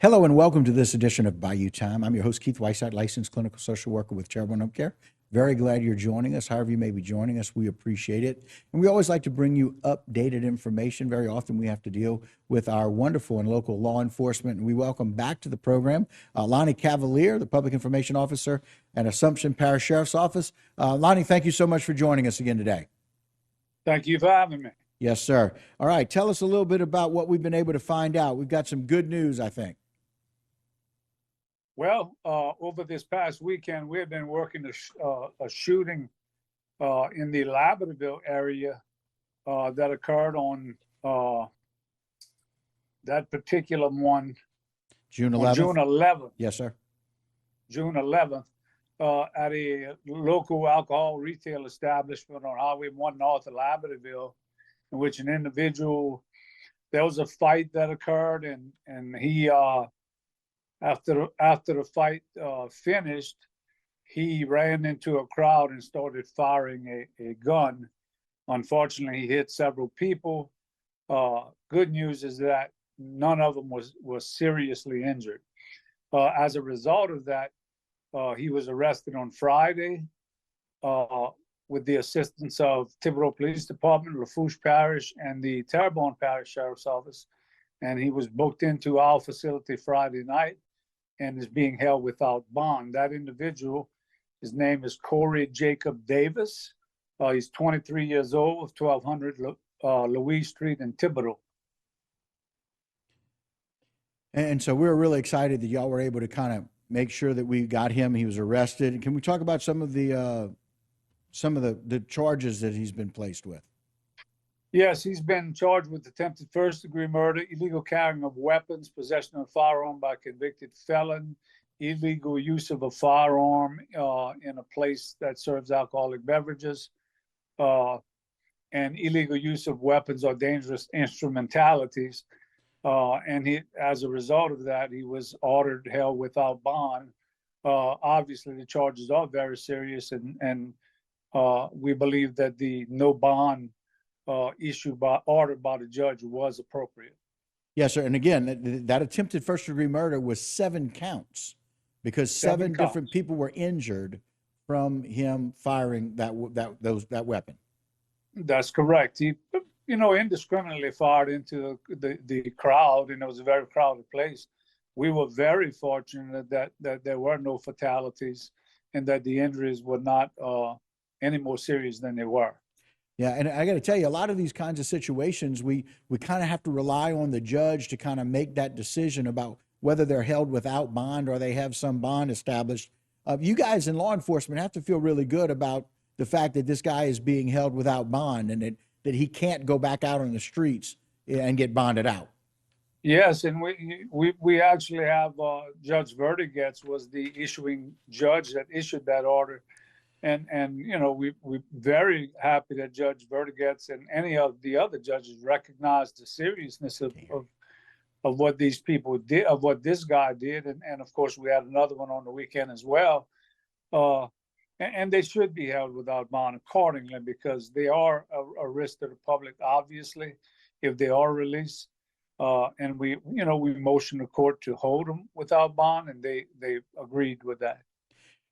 Hello and welcome to this edition of Bayou Time. I'm your host, Keith Whiteside, licensed clinical social worker with Cherubim Home Care. Very glad you're joining us. However you may be joining us, we appreciate it. And we always like to bring you updated information. Very often we have to deal with our wonderful and local law enforcement. And we welcome back to the program Lonnie Cavalier, the Public Information Officer at Assumption Parish Sheriff's Office. Lonnie, thank you so much for joining us again today. Thank you for having me. Yes, sir. All right. Tell us a little bit about what we've been able to find out. We've got some good news, I think. Well, over this past weekend, we have been working a shooting in the Labradorville area that occurred on that particular one. June 11th? June 11th. Yes, sir. June 11th at a local alcohol retail establishment on Highway 1 north of Labradorville, in which an individual, there was a fight that occurred, and he after the fight finished, he ran into a crowd and started firing a gun. Unfortunately, he hit several people. Good news is that none of them was seriously injured. As a result of that, he was arrested on Friday with the assistance of Thibodaux Police Department, Lafourche Parish, and the Terrebonne Parish Sheriff's Office. And he was booked into our facility Friday night and is being held without bond. That individual, his name is Corey Jacob Davis. He's 23 years old of 1200 Louise Street in Thibodaux. And so we're really excited that y'all were able to kind of make sure that we got him. He was arrested. Can we talk about some of the charges that he's been placed with? Yes, he's been charged with attempted first-degree murder, illegal carrying of weapons, possession of a firearm by a convicted felon, illegal use of a firearm in a place that serves alcoholic beverages, and illegal use of weapons or dangerous instrumentalities. And he, as a result of that, he was ordered held without bond. Obviously, the charges are very serious, and we believe that the no bond ordered by the judge was appropriate. Yes, sir. And again, that attempted first degree murder was 7 counts because seven different people were injured from him firing that weapon. That's correct. He, indiscriminately fired into the crowd, and it was a very crowded place. We were very fortunate that there were no fatalities and that the injuries were not any more serious than they were. Yeah, and I got to tell you, a lot of these kinds of situations, we kind of have to rely on the judge to kind of make that decision about whether they're held without bond or they have some bond established. You guys in law enforcement have to feel really good about the fact that this guy is being held without bond and that he can't go back out on the streets and get bonded out. Yes, and we actually have Judge Verdigetz was the issuing judge that issued that order. And we're very happy that Judge Verdigetz and any of the other judges recognized the seriousness of what these people did, of what this guy did. And of course, we had another one on the weekend as well. And they should be held without bond accordingly because they are a risk to the public, obviously, if they are released. And we motioned the court to hold them without bond, and they agreed with that.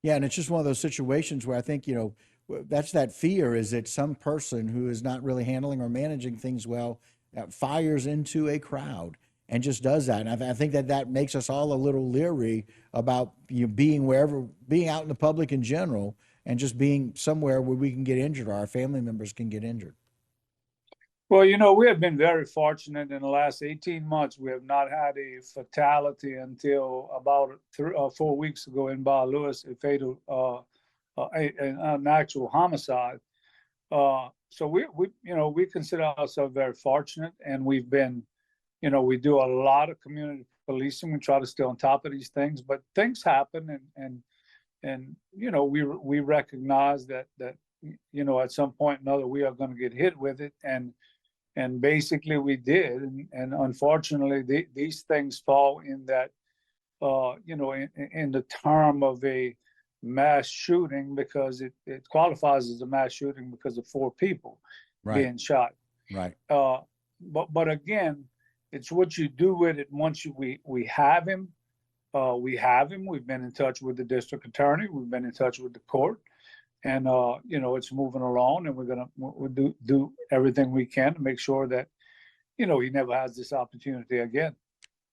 Yeah, and it's just one of those situations where I think, that's that fear is that some person who is not really handling or managing things well fires into a crowd and just does that. And I think that makes us all a little leery about being out in the public in general and just being somewhere where we can get injured or our family members can get injured. Well, we have been very fortunate in the last 18 months. We have not had a fatality until about 4 weeks ago in Bayou, a fatal, an actual homicide. So we consider ourselves very fortunate, and we've been, we do a lot of community policing. We try to stay on top of these things, but things happen, and we recognize that at some point or another we are going to get hit with it, and basically we did, and unfortunately these things fall in that in the term of a mass shooting because it qualifies as a mass shooting because of 4 people being shot. Right. But again, It's what you do with it once we have him. We have him. We've been in touch with the district attorney. We've been in touch with the court, and it's moving along. And we'll do everything we can to make sure that he never has this opportunity again.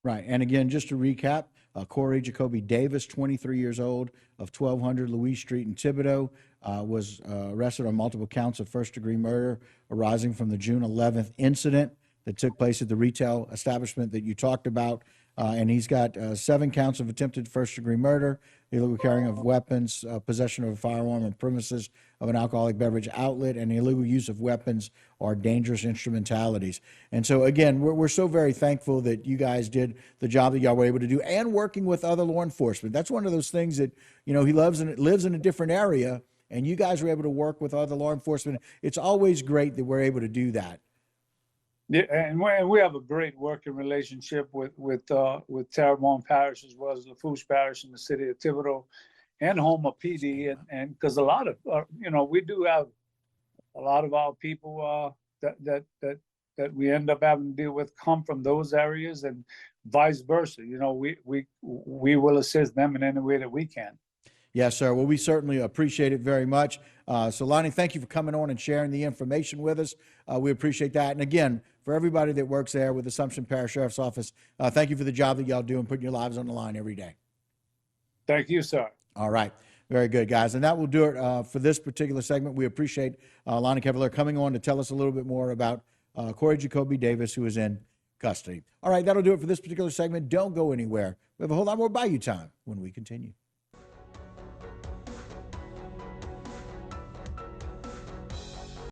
Right. And again, just to recap, Corey Jacoby Davis, 23 years old, of 1200 Louise Street in Thibodaux, was arrested on multiple counts of first-degree murder arising from the June 11th incident that took place at the retail establishment that you talked about. And he's got 7 counts of attempted first-degree murder, illegal carrying of weapons, possession of a firearm on premises of an alcoholic beverage outlet, and illegal use of weapons or dangerous instrumentalities. And so, again, we're so very thankful that you guys did the job that y'all were able to do, and working with other law enforcement. That's one of those things that, he lives in a different area, and you guys were able to work with other law enforcement. It's always great that we're able to do that. Yeah, and we have a great working relationship with Terrebonne Parish as well as Lafourche Parish in the city of Thibodaux and Houma PD, and because a lot of we do have a lot of our people that we end up having to deal with come from those areas, and vice versa. We will assist them in any way that we can. Yes, sir. Well, we certainly appreciate it very much. So, Lonnie, thank you for coming on and sharing the information with us. We appreciate that. And again, for everybody that works there with Assumption Parish Sheriff's Office, thank you for the job that y'all do and putting your lives on the line every day. Thank you, sir. All right. Very good, guys. And that will do it for this particular segment. We appreciate Lonnie Cavalier coming on to tell us a little bit more about Corey Jacoby Davis, who is in custody. All right, that'll do it for this particular segment. Don't go anywhere. We have a whole lot more Bayou time when we continue.